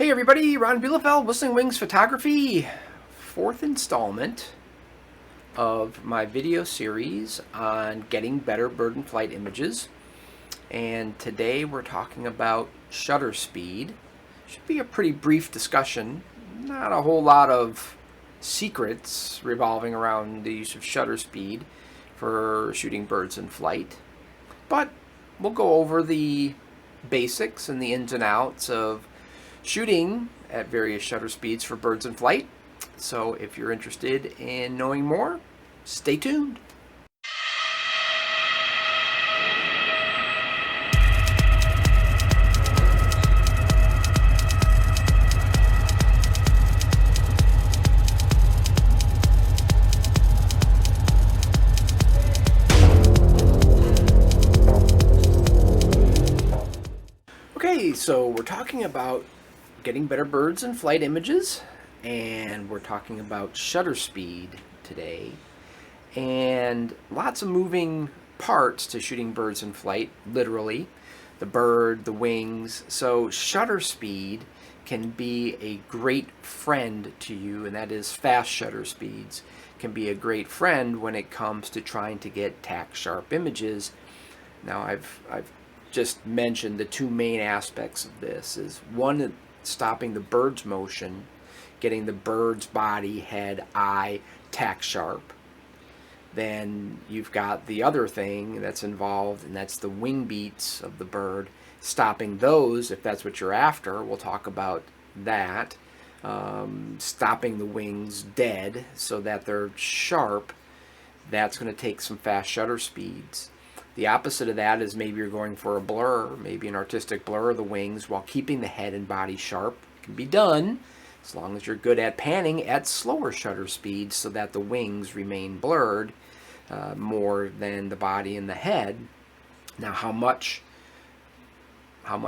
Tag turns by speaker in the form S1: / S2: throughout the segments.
S1: Hey everybody, Ron Bielefeld, Whistling Wings Photography, fourth installment of my video series on getting better bird and flight images. And today we're talking about shutter speed. Should be a pretty brief discussion, not a whole lot of secrets revolving around the use of shutter speed for shooting birds in flight. But we'll go over the basics and the ins and outs of shooting at various shutter speeds for birds in flight. So if you're interested in knowing more, stay tuned. Okay, so we're talking about getting better birds in flight images, and we're talking about shutter speed today, and lots of moving parts to shooting birds in flight, literally the bird, the wings. So shutter speed can be a great friend to you, and that is fast shutter speeds can be a great friend when it comes to trying to get tack sharp images. Now I've just mentioned the two main aspects of this. Is one, stopping the bird's motion, getting the bird's body, head, eye tack sharp. Then you've got the other thing that's involved, and that's the wing beats of the bird, stopping those if that's what you're after. We'll talk about that. Stopping the wings dead so that they're sharp. That's going to take some fast shutter speeds. The opposite of that is maybe you're going for a blur, maybe an artistic blur of the wings while keeping the head and body sharp. It can be done as long as you're good at panning at slower shutter speeds so that the wings remain blurred more than the body and the head. Now, how much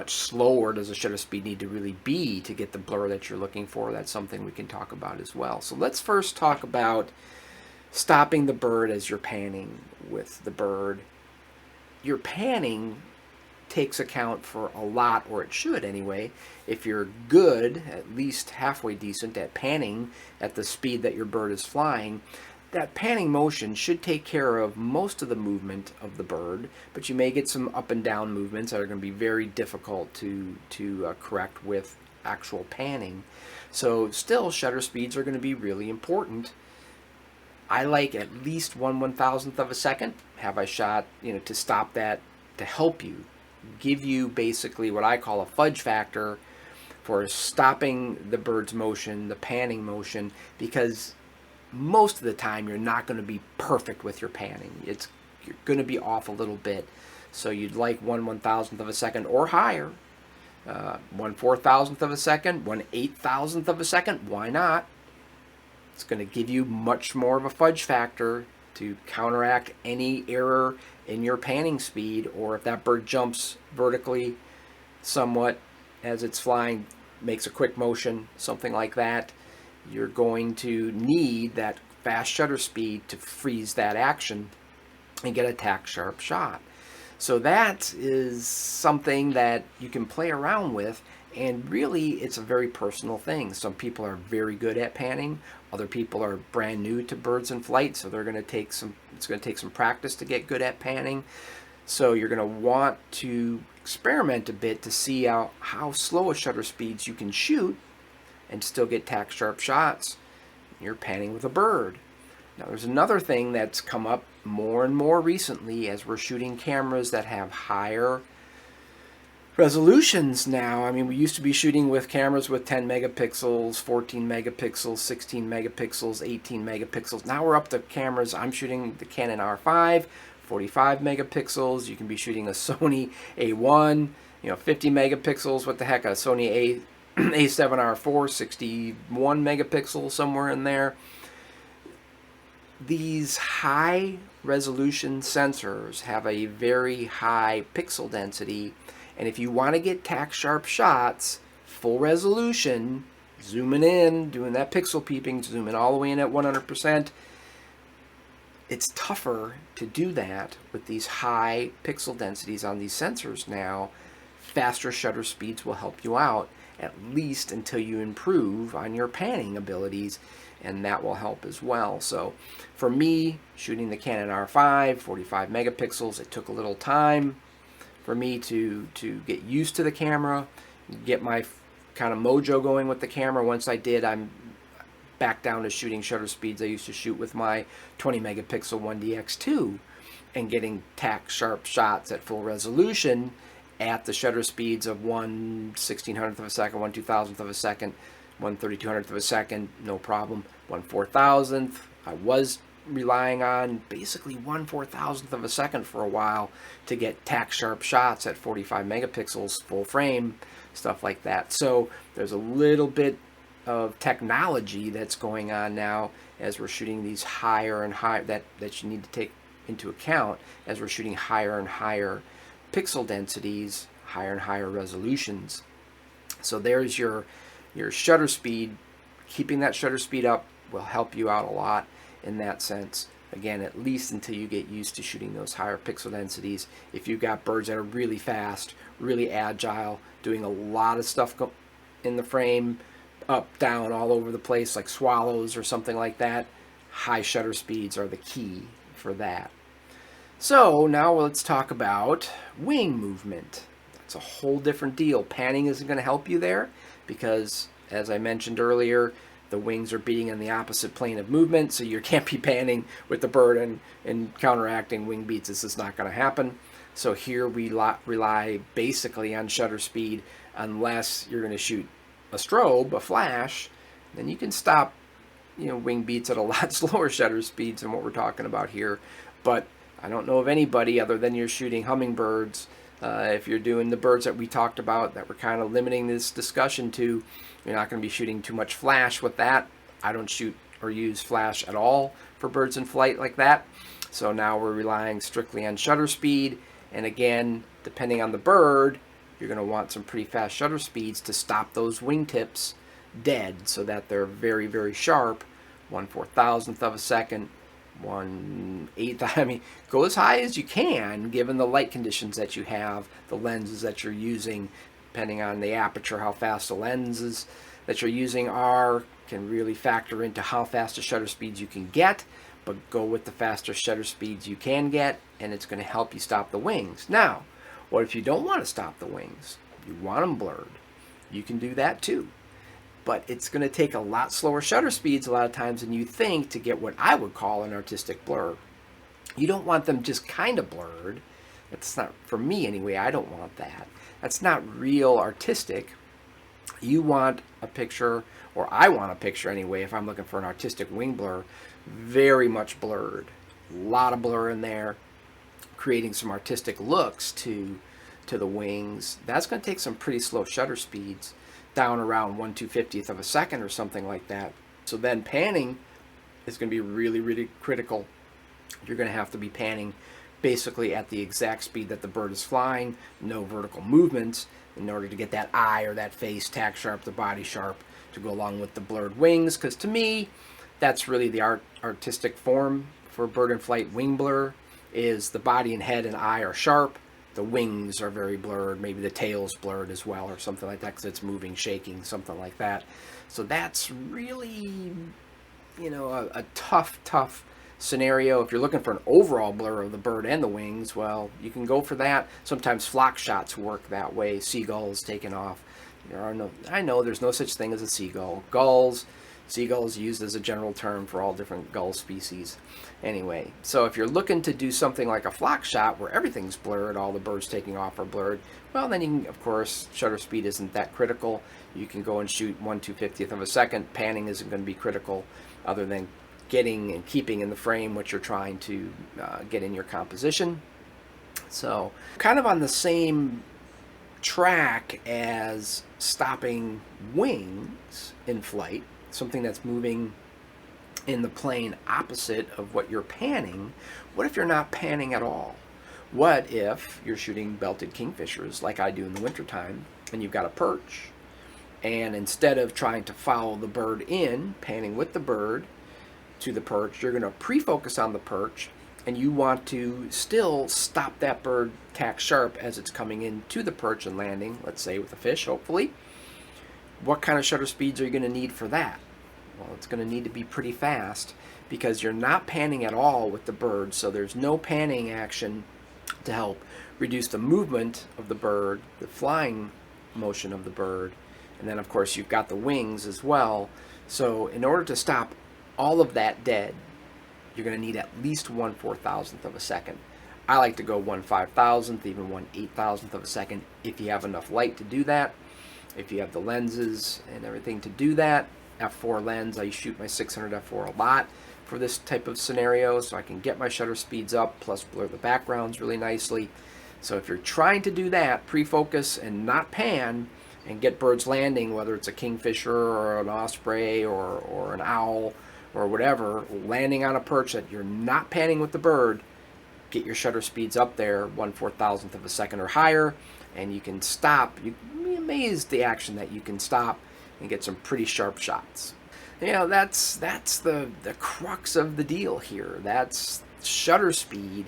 S1: slower does the shutter speed need to really be to get the blur that you're looking for? That's something we can talk about as well. So let's first talk about stopping the bird as you're panning with the bird. Your panning takes account for a lot, or it should anyway. If you're good, at least halfway decent at panning at the speed that your bird is flying, that panning motion should take care of most of the movement of the bird, but you may get some up and down movements that are going to be very difficult to correct with actual panning. So still, shutter speeds are going to be really important. I like at least 1/1000th of a second. Have I shot, to stop that, to help you, give you basically what I call a fudge factor for stopping the bird's motion, the panning motion, because most of the time you're not going to be perfect with your panning. You're going to be off a little bit. So you'd like 1/1000th of a second or higher. 1/4000th of a second, 1/8000th of a second. Why not? It's going to give you much more of a fudge factor to counteract any error in your panning speed, or if that bird jumps vertically somewhat as it's flying, makes a quick motion, something like that, you're going to need that fast shutter speed to freeze that action and get a tack sharp shot. So that is something that you can play around with, and really it's a very personal thing. Some people are very good at panning, other people are brand new to birds in flight, so it's going to take some practice to get good at panning. So you're going to want to experiment a bit to see how slow a shutter speeds you can shoot and still get tack sharp shots. You're panning with a bird. Now there's another thing that's come up more and more recently as we're shooting cameras that have higher resolutions now. I mean, we used to be shooting with cameras with 10 megapixels, 14 megapixels, 16 megapixels, 18 megapixels. Now we're up to cameras. I'm shooting the Canon R5, 45 megapixels. You can be shooting a Sony A1, 50 megapixels. What the heck, a Sony A7R4, 61 megapixels, somewhere in there. These high resolution sensors have a very high pixel density, and if you want to get tack sharp shots, full resolution, zooming in, doing that pixel peeping, zooming all the way in at 100%, it's tougher to do that with these high pixel densities on these sensors now. Faster shutter speeds will help you out, at least until you improve on your panning abilities, and that will help as well. So for me, shooting the Canon R5, 45 megapixels, it took a little time for me to get used to the camera, get my kind of mojo going with the camera. Once I did, I'm back down to shooting shutter speeds I used to shoot with my 20 megapixel 1DX2 and getting tack sharp shots at full resolution at the shutter speeds of 1/1600th of a second, 1/2000th of a second, 1/3200th of a second, no problem. 1/4000th, I was relying on basically 1/4000th of a second for a while to get tack sharp shots at 45 megapixels full frame, stuff like that. So there's a little bit of technology that's going on now as we're shooting these higher and higher that you need to take into account as we're shooting higher and higher pixel densities, higher and higher resolutions. So there's your shutter speed. Keeping that shutter speed up will help you out a lot in that sense. Again, at least until you get used to shooting those higher pixel densities. If you've got birds that are really fast, really agile, doing a lot of stuff in the frame, up, down, all over the place, like swallows or something like that, high shutter speeds are the key for that. So now let's talk about wing movement. That's a whole different deal. Panning isn't going to help you there because, as I mentioned earlier, the wings are beating in the opposite plane of movement, so you can't be panning with the bird and counteracting wing beats. This is not going to happen. So here we rely basically on shutter speed unless you're going to shoot a strobe, a flash, then you can stop, wing beats at a lot slower shutter speeds than what we're talking about here. But I don't know of anybody other than you're shooting hummingbirds. If you're doing the birds that we talked about that we're kind of limiting this discussion to, you're not going to be shooting too much flash with that. I don't shoot or use flash at all for birds in flight like that. So now we're relying strictly on shutter speed. And again, depending on the bird, you're going to want some pretty fast shutter speeds to stop those wingtips dead so that they're very, very sharp. 1/4000th of a second, 1/8. I mean, go as high as you can given the light conditions that you have, the lenses that you're using, depending on the aperture, how fast the lenses that you're using can really factor into how fast the shutter speeds you can get. But go with the faster shutter speeds you can get, and it's going to help you stop the wings. Now, what if you don't want to stop the wings? You want them blurred. You can do that too. But it's going to take a lot slower shutter speeds a lot of times than you think to get what I would call an artistic blur. You don't want them just kind of blurred. That's not, for me anyway, I don't want that. That's not real artistic. You want a picture, or I want a picture anyway, if I'm looking for an artistic wing blur, very much blurred. A lot of blur in there, creating some artistic looks to the wings. That's going to take some pretty slow shutter speeds, down around 1/250th of a second or something like that. So then panning is going to be really, really critical. You're going to have to be panning basically at the exact speed that the bird is flying, no vertical movements, in order to get that eye or that face tack sharp, the body sharp, to go along with the blurred wings. Because to me, that's really the artistic form for bird in flight wing blur, is the body and head and eye are sharp. The wings are very blurred, maybe the tail's blurred as well or something like that because it's moving, shaking, something like that. So that's really, a tough scenario. If you're looking for an overall blur of the bird and the wings, well, you can go for that. Sometimes flock shots work that way, seagulls taking off. I know there's no such thing as a seagull. Seagulls used as a general term for all different gull species. Anyway, so if you're looking to do something like a flock shot where everything's blurred, all the birds taking off are blurred, well, then you can, of course, shutter speed isn't that critical. You can go and shoot 1/250th of a second. Panning isn't going to be critical other than getting and keeping in the frame what you're trying to get in your composition. So kind of on the same track as stopping wings in flight, something that's moving in the plane opposite of what you're panning. What if you're not panning at all? What if you're shooting belted kingfishers like I do in the wintertime and you've got a perch, and instead of trying to follow the bird in, panning with the bird to the perch, you're going to pre-focus on the perch and you want to still stop that bird tack sharp as it's coming in to the perch and landing, let's say with a fish, hopefully. What kind of shutter speeds are you going to need for that? Well, it's going to need to be pretty fast because you're not panning at all with the bird, so there's no panning action to help reduce the movement of the bird, the flying motion of the bird, and then of course you've got the wings as well. So in order to stop all of that dead, you're going to need at least 1/4000th of a second. I like to go 1/5000th, even 1/8000th of a second if you have enough light to do that. If you have the lenses and everything to do that, f4 lens, I shoot my 600 f4 a lot for this type of scenario, so I can get my shutter speeds up, plus blur the backgrounds really nicely. So if you're trying to do that, pre-focus and not pan, and get birds landing, whether it's a kingfisher or an osprey or an owl or whatever, landing on a perch that you're not panning with the bird, get your shutter speeds up there 1/4000th of a second or higher, and you can stop. You'd be amazed the action that you can stop and get some pretty sharp shots. You know, that's the crux of the deal here. That's shutter speed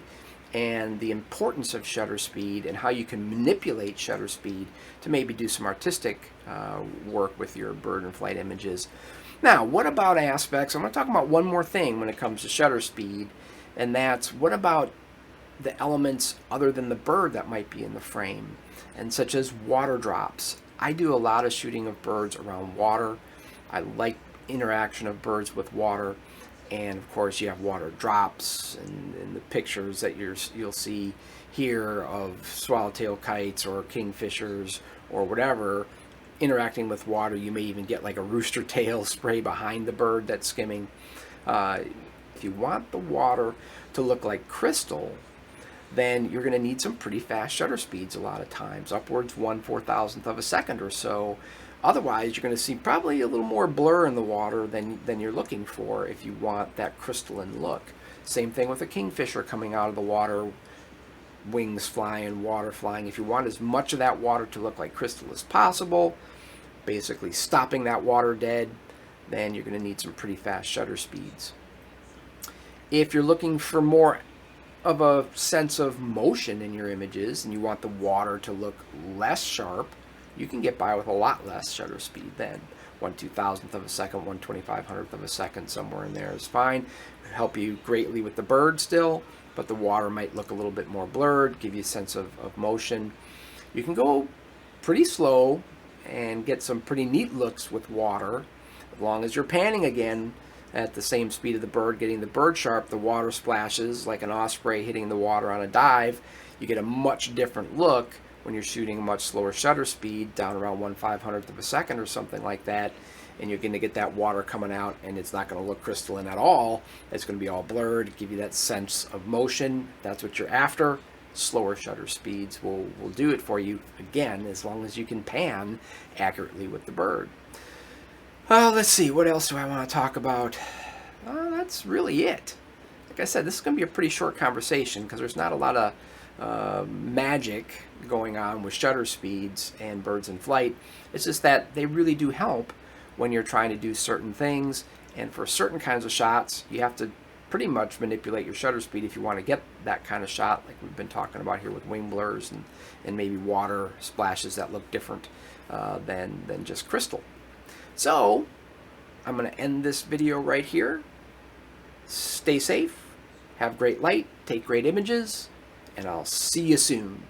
S1: and the importance of shutter speed and how you can manipulate shutter speed to maybe do some artistic work with your bird and flight images. Now, what about aspects? I'm going to talk about one more thing when it comes to shutter speed, and that's what about the elements other than the bird that might be in the frame, and such as water drops. I do a lot of shooting of birds around water. I like interaction of birds with water, and of course you have water drops and the pictures that you'll see here of swallowtail kites or kingfishers or whatever interacting with water. You may even get like a rooster tail spray behind the bird that's skimming. If you want the water to look like crystal, then you're going to need some pretty fast shutter speeds a lot of times, upwards 1/4000th of a second or so. Otherwise, you're going to see probably a little more blur in the water than you're looking for if you want that crystalline look. Same thing with a kingfisher coming out of the water, wings flying, water flying. If you want as much of that water to look like crystal as possible, basically stopping that water dead, then you're going to need some pretty fast shutter speeds. If you're looking for more of a sense of motion in your images and you want the water to look less sharp, you can get by with a lot less shutter speed then. 1/2000th of a second, 1/2500th of a second, somewhere in there is fine. It'll help you greatly with the bird still, but the water might look a little bit more blurred, give you a sense of motion. You can go pretty slow and get some pretty neat looks with water, as long as you're panning again at the same speed of the bird, getting the bird sharp. The water splashes like an osprey hitting the water on a dive. You get a much different look when you're shooting a much slower shutter speed, down around 1/500th of a second or something like that, and you're going to get that water coming out, and it's not going to look crystalline at all. It's going to be all blurred, give you that sense of motion. That's what you're after. Slower shutter speeds will do it for you, again, as long as you can pan accurately with the bird. Let's see, what else do I want to talk about? That's really it. Like I said, this is going to be a pretty short conversation because there's not a lot of magic going on with shutter speeds and birds in flight. It's just that they really do help when you're trying to do certain things, and for certain kinds of shots you have to pretty much manipulate your shutter speed if you want to get that kind of shot like we've been talking about here with wing blurs and maybe water splashes that look different than just crystal. So I'm going to end this video right here. Stay safe, have great light, take great images, and I'll see you soon.